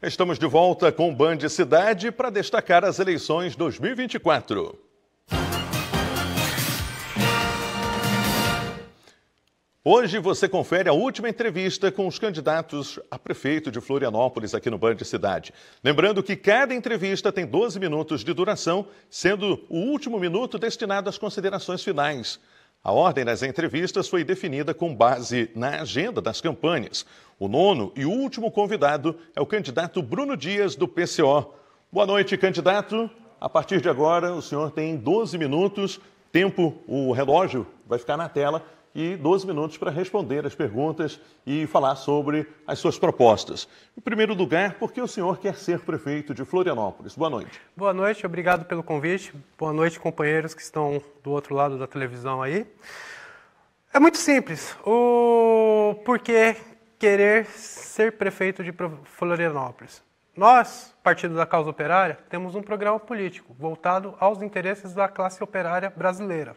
Estamos de volta com o Band Cidade para destacar as eleições 2024. Hoje você confere a última entrevista com os candidatos a prefeito de Florianópolis aqui no Band Cidade. Lembrando que cada entrevista tem 12 minutos de duração, sendo o último minuto destinado às considerações finais. A ordem das entrevistas foi definida com base na agenda das campanhas. O nono e último convidado é o candidato Bruno Dias, do PCO. Boa noite, candidato. A partir de agora, o senhor tem 12 minutos, o relógio vai ficar na tela, e 12 minutos para responder as perguntas e falar sobre as suas propostas. Em primeiro lugar, por que o senhor quer ser prefeito de Florianópolis? Boa noite. Boa noite, obrigado pelo convite. Boa noite, companheiros que estão do outro lado da televisão aí. É muito simples. O porquê querer ser prefeito de Florianópolis? Nós, Partido da Causa Operária, temos um programa político voltado aos interesses da classe operária brasileira.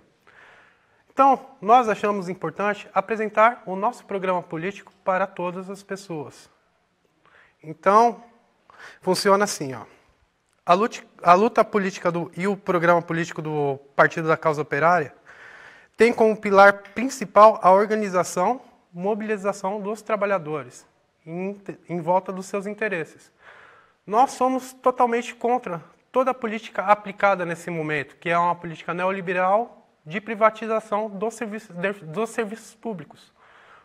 Então, nós achamos importante apresentar o nosso programa político para todas as pessoas. Então, funciona assim, ó. A luta política e o programa político do Partido da Causa Operária tem como pilar principal a organização, mobilização dos trabalhadores em volta dos seus interesses. Nós somos totalmente contra toda a política aplicada nesse momento, que é uma política neoliberal de privatização dos serviços públicos.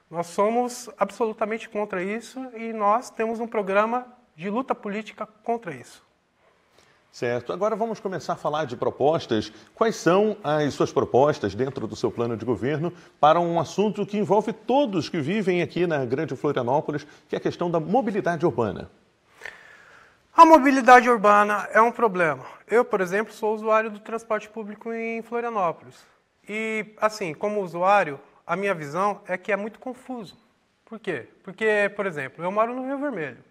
Nós somos absolutamente contra isso e nós temos um programa de luta política contra isso. Certo. Agora vamos começar a falar de propostas. Quais são as suas propostas dentro do seu plano de governo para um assunto que envolve todos que vivem aqui na Grande Florianópolis, que é a questão da mobilidade urbana? A mobilidade urbana é um problema. Eu, por exemplo, sou usuário do transporte público em Florianópolis. E, assim, como usuário, a minha visão é que é muito confuso. Por quê? Porque, por exemplo, eu moro no Rio Vermelho.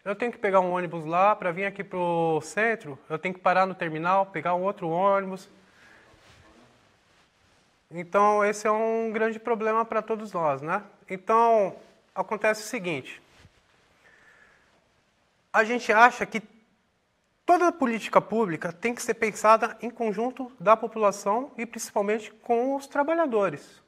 Eu tenho que pegar um ônibus lá para vir aqui para o centro, eu tenho que parar no terminal, pegar um outro ônibus. Então, esse é um grande problema para todos nós, né? Então, acontece o seguinte. A gente acha que toda política pública tem que ser pensada em conjunto da população e principalmente com os trabalhadores.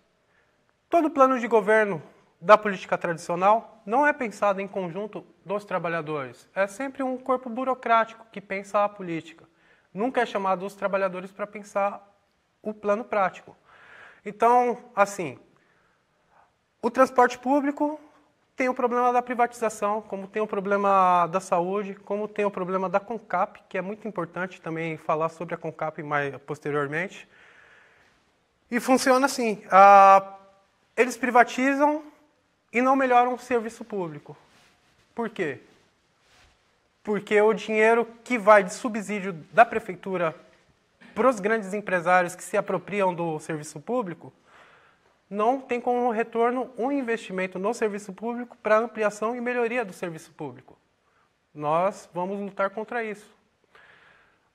Todo plano de governo da política tradicional não é pensado em conjunto dos trabalhadores. É sempre um corpo burocrático que pensa a política. Nunca é chamado os trabalhadores para pensar o plano prático. Então, assim, o transporte público tem o problema da privatização, como tem o problema da saúde, como tem o problema da CONCAP, que é muito importante também falar sobre a CONCAP mais posteriormente. E funciona assim, eles privatizam e não melhoram o serviço público. Por quê? Porque o dinheiro que vai de subsídio da prefeitura para os grandes empresários que se apropriam do serviço público não tem como retorno um investimento no serviço público para ampliação e melhoria do serviço público. Nós vamos lutar contra isso.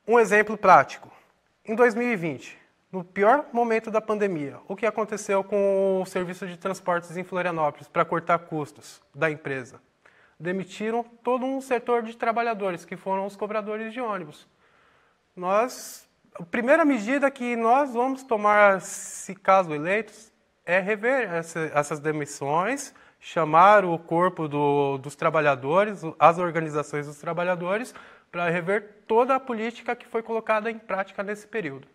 Um exemplo prático. Em 2020, no pior momento da pandemia, o que aconteceu com o serviço de transportes em Florianópolis para cortar custos da empresa? Demitiram todo um setor de trabalhadores, que foram os cobradores de ônibus. A primeira medida que nós vamos tomar, se caso eleitos, é rever essas demissões, chamar o corpo dos trabalhadores, as organizações dos trabalhadores, para rever toda a política que foi colocada em prática nesse período.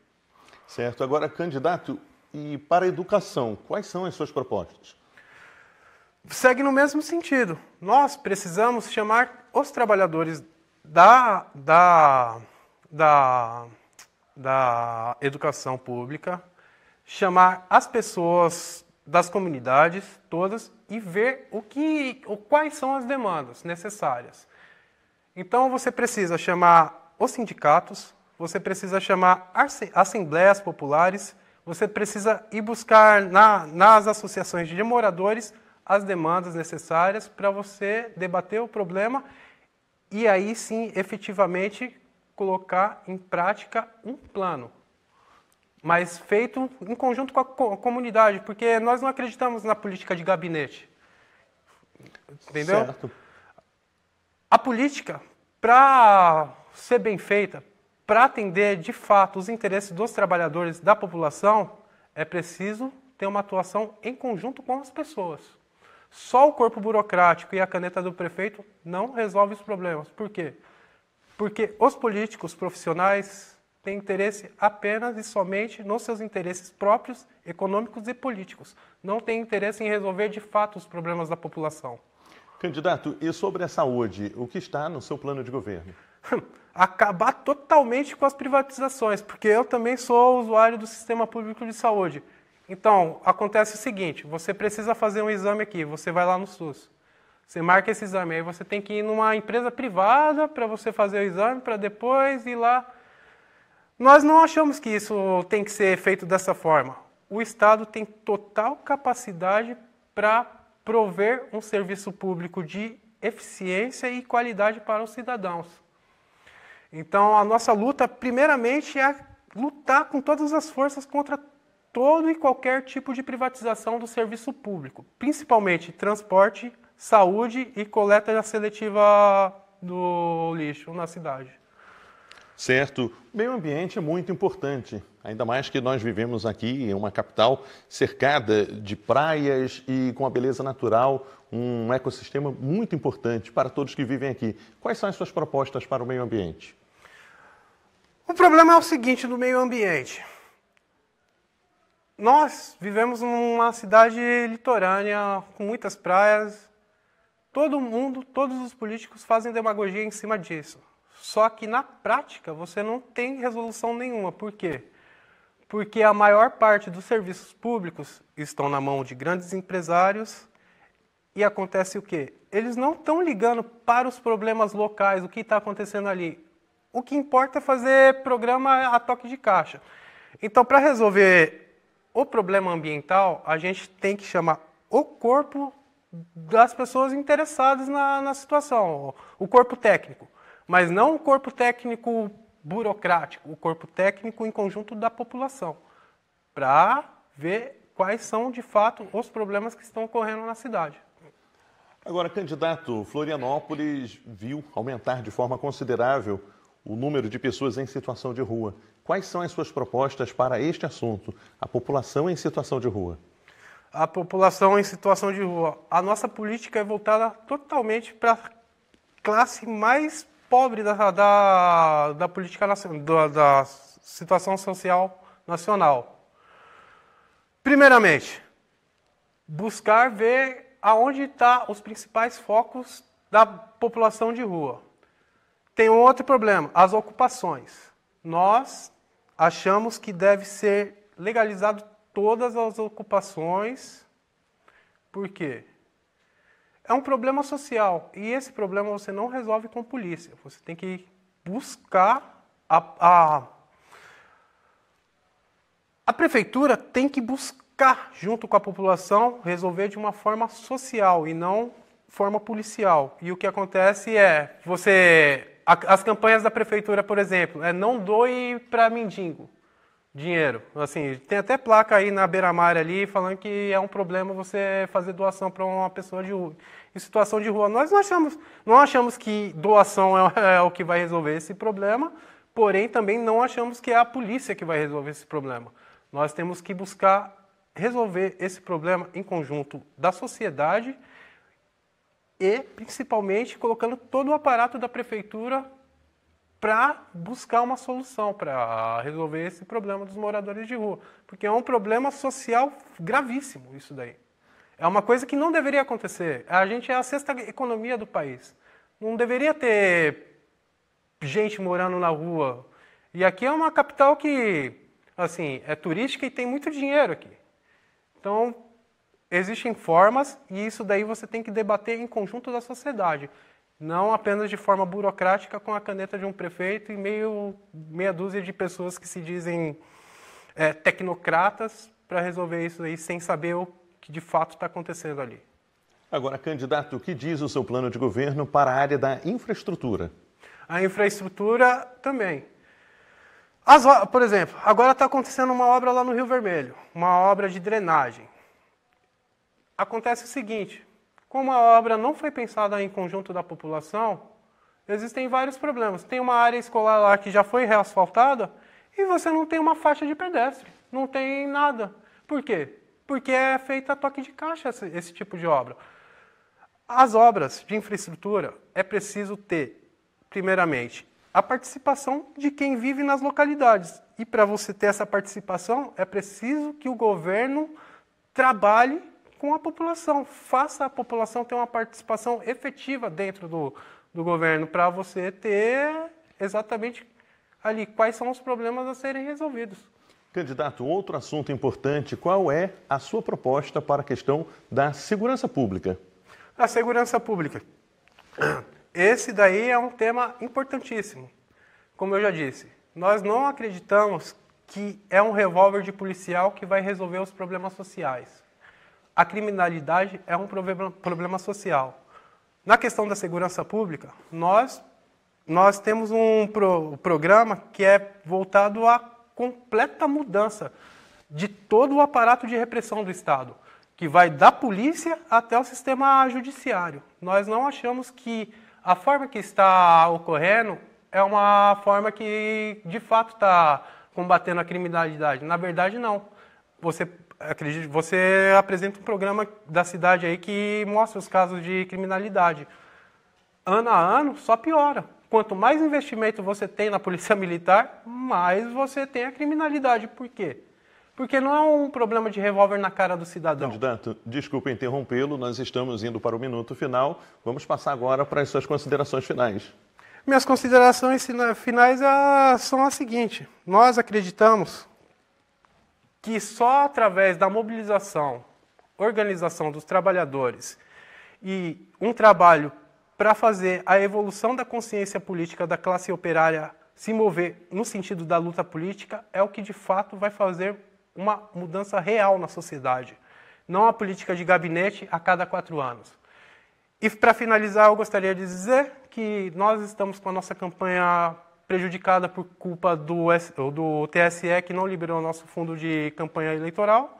Certo. Agora, candidato, e para a educação, quais são as suas propostas? Segue no mesmo sentido. Nós precisamos chamar os trabalhadores da educação pública, chamar as pessoas das comunidades todas e ver quais são as demandas necessárias. Então, você precisa chamar os sindicatos, você precisa chamar assembleias populares, você precisa ir buscar nas associações de moradores as demandas necessárias para você debater o problema e aí sim, efetivamente, colocar em prática um plano. Mas feito em conjunto com a comunidade, porque nós não acreditamos na política de gabinete. Entendeu? Certo. A política, para ser bem feita, para atender de fato os interesses dos trabalhadores, da população, é preciso ter uma atuação em conjunto com as pessoas. Só o corpo burocrático e a caneta do prefeito não resolve os problemas. Por quê? Porque os políticos profissionais têm interesse apenas e somente nos seus interesses próprios, econômicos e políticos. Não têm interesse em resolver de fato os problemas da população. Candidato, e sobre a saúde, o que está no seu plano de governo? Acabar totalmente com as privatizações, porque eu também sou usuário do sistema público de saúde. Então, acontece o seguinte, você precisa fazer um exame aqui, você vai lá no SUS. Você marca esse exame, aí você tem que ir numa empresa privada para você fazer o exame, para depois ir lá. Nós não achamos que isso tem que ser feito dessa forma. O Estado tem total capacidade para prover um serviço público de eficiência e qualidade para os cidadãos. Então, a nossa luta, primeiramente, é lutar com todas as forças contra todo e qualquer tipo de privatização do serviço público, principalmente transporte, saúde e coleta seletiva do lixo na cidade. Certo. O meio ambiente é muito importante, ainda mais que nós vivemos aqui em uma capital cercada de praias e com a beleza natural, um ecossistema muito importante para todos que vivem aqui. Quais são as suas propostas para o meio ambiente? O problema é o seguinte no meio ambiente. Nós vivemos numa cidade litorânea, com muitas praias. Todo mundo, todos os políticos fazem demagogia em cima disso. Só que na prática você não tem resolução nenhuma. Por quê? Porque a maior parte dos serviços públicos estão na mão de grandes empresários e acontece o quê? Eles não estão ligando para os problemas locais, o que está acontecendo ali. O que importa é fazer programa a toque de caixa. Então, para resolver o problema ambiental, a gente tem que chamar o corpo das pessoas interessadas na situação, o corpo técnico. Mas não o corpo técnico burocrático, o corpo técnico em conjunto da população, para ver quais são, de fato, os problemas que estão ocorrendo na cidade. Agora, candidato, Florianópolis viu aumentar de forma considerável o número de pessoas em situação de rua. Quais são as suas propostas para este assunto, a população em situação de rua? A população em situação de rua. A nossa política é voltada totalmente para a classe mais pobre da política nacional, da situação social nacional. Primeiramente, buscar ver aonde estão os principais focos da população de rua. Tem um outro problema, as ocupações. Nós achamos que deve ser legalizado todas as ocupações. Por quê? É um problema social e esse problema você não resolve com polícia. Você tem que buscar a prefeitura tem que buscar junto com a população resolver de uma forma social e não forma policial. E o que acontece é as campanhas da prefeitura, por exemplo, não doe para mendigo dinheiro. Assim, tem até placa aí na beira-mar ali falando que é um problema você fazer doação para uma pessoa em situação de rua. Nós não achamos que doação é o que vai resolver esse problema, porém também não achamos que é a polícia que vai resolver esse problema. Nós temos que buscar resolver esse problema em conjunto da sociedade e, principalmente, colocando todo o aparato da prefeitura para buscar uma solução, para resolver esse problema dos moradores de rua. Porque é um problema social gravíssimo isso daí. É uma coisa que não deveria acontecer. A gente é a sexta economia do país. Não deveria ter gente morando na rua. E aqui é uma capital que, assim, é turística e tem muito dinheiro aqui. Então, existem formas e isso daí você tem que debater em conjunto da sociedade. Não apenas de forma burocrática com a caneta de um prefeito e meia dúzia de pessoas que se dizem tecnocratas para resolver isso aí sem saber o que de fato está acontecendo ali. Agora, candidato, o que diz o seu plano de governo para a área da infraestrutura? A infraestrutura também. Por exemplo, agora está acontecendo uma obra lá no Rio Vermelho, uma obra de drenagem. Acontece o seguinte, como a obra não foi pensada em conjunto da população, Existem vários problemas. Tem uma área escolar lá que já foi reasfaltada e você não tem uma faixa de pedestre, não tem nada. Por quê? Porque é feita a toque de caixa esse tipo de obra. As obras de infraestrutura é preciso ter, primeiramente, a participação de quem vive nas localidades. E para você ter essa participação, é preciso que o governo trabalhe com a população, faça a população ter uma participação efetiva dentro do governo, para você ter exatamente ali quais são os problemas a serem resolvidos. Candidato, outro assunto importante, qual é a sua proposta para a questão da segurança pública? A segurança pública. Esse daí é um tema importantíssimo. Como eu já disse, nós não acreditamos que é um revólver de policial que vai resolver os problemas sociais. A criminalidade é um problema social. Na questão da segurança pública, nós temos um programa que é voltado à completa mudança de todo o aparato de repressão do Estado, que vai da polícia até o sistema judiciário. Nós não achamos que a forma que está ocorrendo é uma forma que, de fato, está combatendo a criminalidade. Na verdade, não. Você apresenta um programa da cidade aí que mostra os casos de criminalidade. Ano a ano, só piora. Quanto mais investimento você tem na polícia militar, mais você tem a criminalidade. Por quê? Porque não é um problema de revólver na cara do cidadão. Candidato, desculpa interrompê-lo, nós estamos indo para o minuto final. Vamos passar agora para as suas considerações finais. Minhas considerações finais são as seguintes. Nós acreditamos que só através da mobilização, organização dos trabalhadores e um trabalho para fazer a evolução da consciência política da classe operária se mover no sentido da luta política é o que de fato vai fazer uma mudança real na sociedade, não a política de gabinete a cada 4 anos. E para finalizar, eu gostaria de dizer que nós estamos com a nossa campanha prejudicada por culpa do TSE, que não liberou o nosso fundo de campanha eleitoral,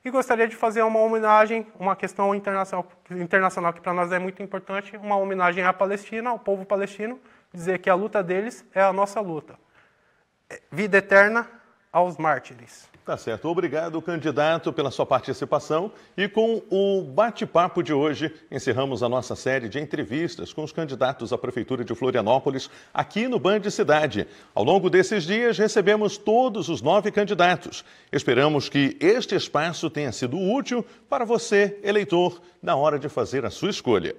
e gostaria de fazer uma homenagem, uma questão internacional que para nós é muito importante, uma homenagem à Palestina, ao povo palestino, dizer que a luta deles é a nossa luta. Vida eterna aos mártires. Tá certo. Obrigado, candidato, pela sua participação. E com o bate-papo de hoje, encerramos a nossa série de entrevistas com os candidatos à Prefeitura de Florianópolis, aqui no Band Cidade. Ao longo desses dias, recebemos todos os 9 candidatos. Esperamos que este espaço tenha sido útil para você, eleitor, na hora de fazer a sua escolha.